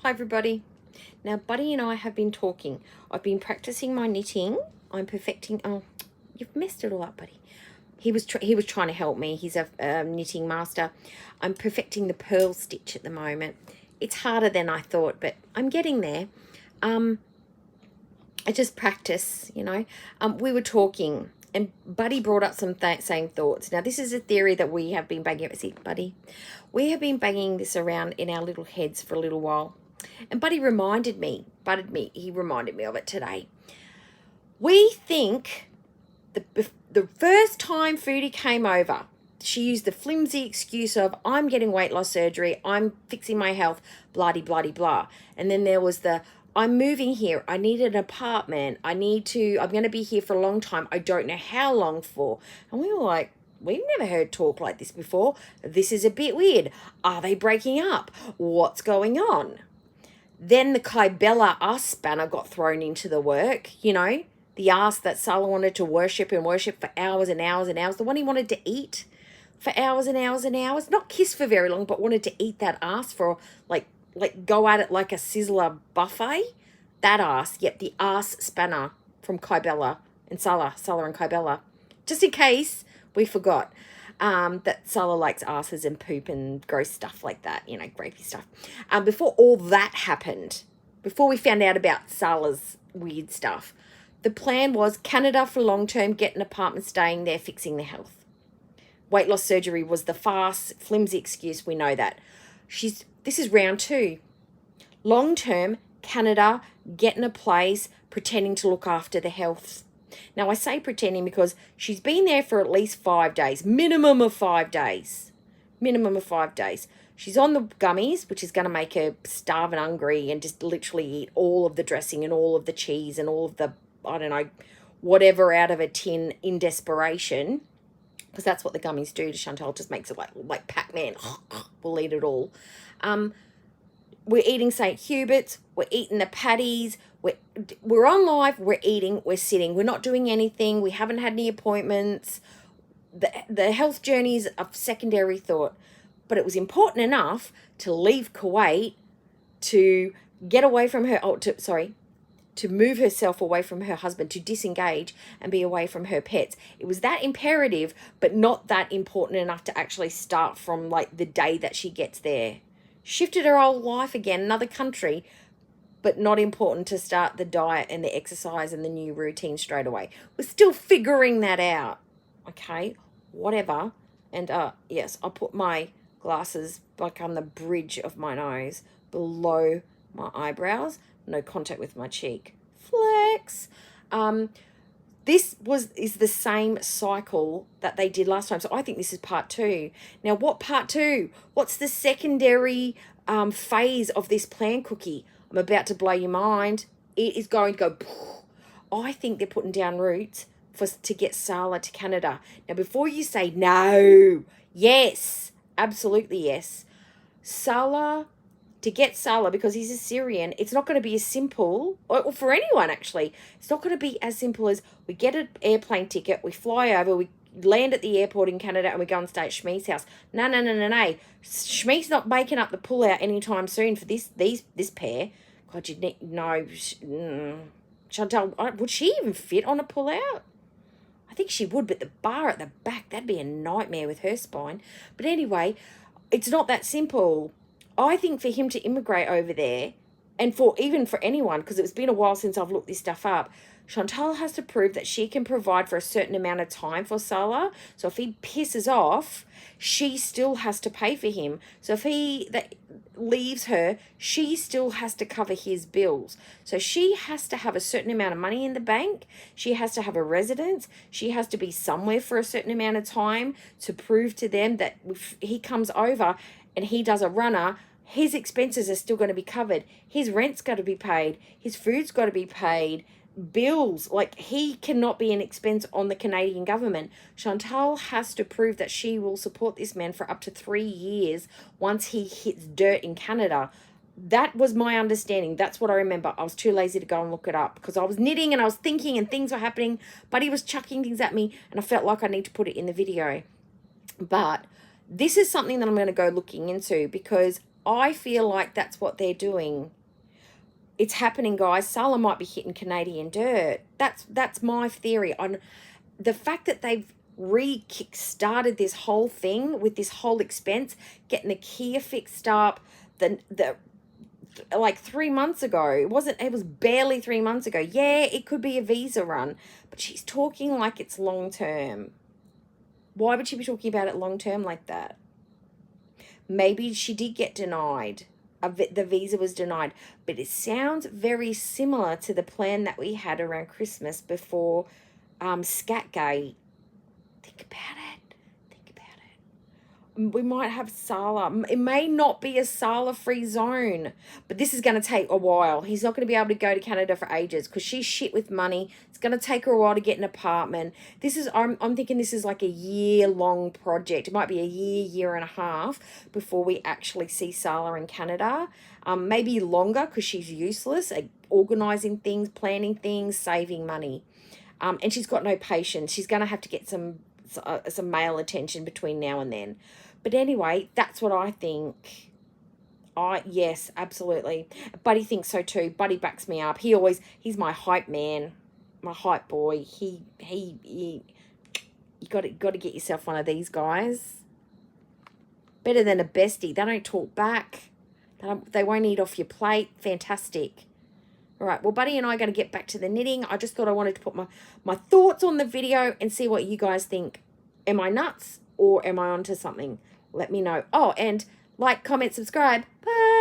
Hi everybody. Now Buddy and I have been talking. I've been practicing my knitting. I'm perfecting. Oh, you've messed it all up, Buddy. He was trying to help me. He's a knitting master. I'm perfecting the purl stitch at the moment. It's harder than I thought, but I'm getting there. I just practice, you know. We were talking, and Buddy brought up some same thoughts. Now, this is a theory that we have been banging. See, Buddy, we have been banging this around in our little heads for a little while. And Buddy reminded me of it today. We think the first time Foodie came over, she used the flimsy excuse of, I'm getting weight loss surgery, I'm fixing my health, bloody, bloody, blah. And then there was I'm moving here, I need an apartment, I'm going to be here for a long time, I don't know how long for. And we were like, we've never heard talk like this before. This is a bit weird. Are they breaking up? What's going on? Then the Kybella ass banner got thrown into the work, you know, the ass that Salah wanted to worship for hours and hours and hours, the one he wanted to eat for hours and hours and hours, not kiss for very long, but wanted to eat that ass for like go at it like a sizzler buffet. That ass, yep, the ass spanner from Kybella and Salah and Kybella. Just in case we forgot. That Salah likes asses and poop and gross stuff like that, you know, grapey stuff. Before all that happened, before we found out about Salah's weird stuff, the plan was Canada for long term, get an apartment, staying there, fixing their health. Weight loss surgery was the fast, flimsy excuse. We know that. This is round 2. Long term, Canada, getting a place, pretending to look after the health. Now, I say pretending because she's been there for at least 5 days, minimum of 5 days. She's on the gummies, which is going to make her starve and hungry and just literally eat all of the dressing and all of the cheese and all of the, I don't know, whatever out of a tin in desperation, because that's what the gummies do to Chantal, just makes it like Pac-Man. We'll eat it all. We're eating St. Hubert's, we're eating the patties, we're on live, we're eating, we're sitting, we're not doing anything, we haven't had any appointments. The health journey is a secondary thought, but it was important enough to leave Kuwait, to get away from her, to move herself away from her husband, to disengage and be away from her pets. It was that imperative, but not that important enough to actually start from like the day that she gets there. Shifted her whole life again, another country, but not important to start the diet and the exercise and the new routine straight away. We're still figuring that out. Okay, whatever. And yes, I'll put my glasses like on the bridge of my nose, below my eyebrows, no contact with my cheek. Flex. This is the same cycle that they did last time. So I think this is part 2. Now, what part 2? What's the secondary phase of this plan, Cookie? I'm about to blow your mind. It is going to go... I think they're putting down roots to get Salah to Canada. Now, before you say no, yes, absolutely yes. To get Salah, because he's a Syrian, it's not going to be as simple, or for anyone actually, it's not going to be as simple as we get an airplane ticket, we fly over, we land at the airport in Canada, and we go and stay at Shmee's house. No. Shmee's not making up the pullout anytime soon for this pair. God, Chantal, would she even fit on a pullout? I think she would, but the bar at the back, that'd be a nightmare with her spine. But anyway, it's not that simple. I think for him to immigrate over there, and even for anyone, because it's been a while since I've looked this stuff up, Chantal has to prove that she can provide for a certain amount of time for Salah. So if he pisses off, she still has to pay for him. So if he leaves her, she still has to cover his bills. So she has to have a certain amount of money in the bank. She has to have a residence. She has to be somewhere for a certain amount of time to prove to them that if he comes over and he does a runner, his expenses are still going to be covered. His rent's got to be paid. His food's got to be paid. Bills, like he cannot be an expense on the Canadian government. Chantal has to prove that she will support this man for up to 3 years once he hits dirt in Canada. That was my understanding. That's what I remember. I was too lazy to go and look it up because I was knitting and I was thinking and things were happening, but he was chucking things at me and I felt like I need to put it in the video. But this is something that I'm going to go looking into because I feel like that's what they're doing. It's happening, guys. Salah might be hitting Canadian dirt. That's my theory on the fact that they've re-kick-started this whole thing with this whole expense, getting the Kia fixed up, the like 3 months ago. It was barely 3 months ago. Yeah, it could be a visa run, but she's talking like it's long term. Why would she be talking about it long term like that? Maybe she did get denied. The visa was denied, but it sounds very similar to the plan that we had around Christmas before Scatgate. Think about it. Think about it. We might have Salah. It may not be a Salah-free zone, but this is going to take a while. He's not going to be able to go to Canada for ages because she's shit with money. It's going to take her a while to get an apartment. I'm thinking this is like a year-long project. It might be a year and a half before we actually see Salah in Canada. Maybe longer because she's useless at organising things, planning things, saving money. And she's got no patience. She's going to have to get some male attention between now and then. But anyway, that's what I think. Yes, absolutely. Buddy thinks so too. Buddy backs me up. He's my hype man, my hype boy. You got to get yourself one of these guys. Better than a bestie. They don't talk back. They won't eat off your plate. Fantastic. All right, well, Buddy and I are going to get back to the knitting. I just thought I wanted to put my thoughts on the video and see what you guys think. Am I nuts or am I onto something? Let me know. Oh, and like, comment, subscribe. Bye.